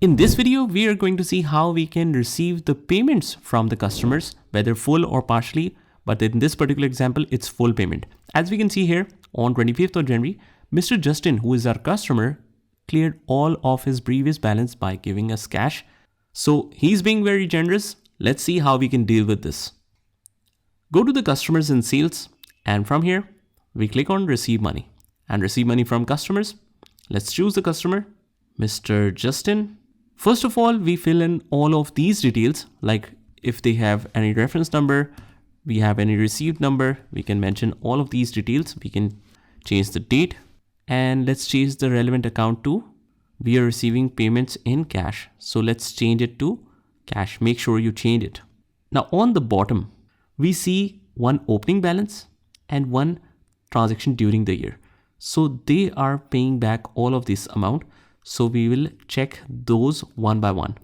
In this video, we are going to see how we can receive the payments from the customers, whether full or partially, but in this particular example, it's full payment. As we can see here, on 25th of January, Mr. Justin, who is our customer, cleared all of his previous balance by giving us cash. So he's being very generous. Let's see how we can deal with this. Go to the customers and sales, and from here, we click on receive money and receive money from customers. Let's choose the customer, Mr. Justin. First of all, we fill in all of these details, like if they have any reference number, we have any received number, we can mention all of these details. We can change the date, and let's change the relevant account to we are receiving payments in cash. So let's change it to cash. Make sure you change it. Now on the bottom, we see one opening balance and one transaction during the year. So they are paying back all of this amount. So we will check those one by one.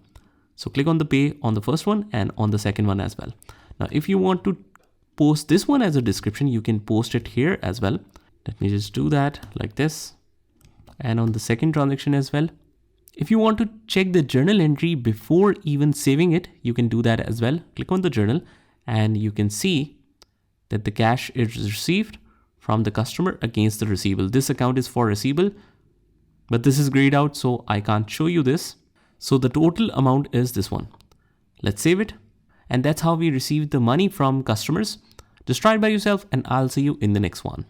So click on the pay on the first one and on the second one as well. Now, if you want to post this one as a description, you can post it here as well. Let me just do that like this. And on the second transaction as well. If you want to check the journal entry before even saving it, you can do that as well. Click on the journal and you can see that the cash is received from the customer against the receivable. This account is for receivable, but this is grayed out, so I can't show you this. So the total amount is this one. Let's save it. And that's how we receive the money from customers. Just try it by yourself and I'll see you in the next one.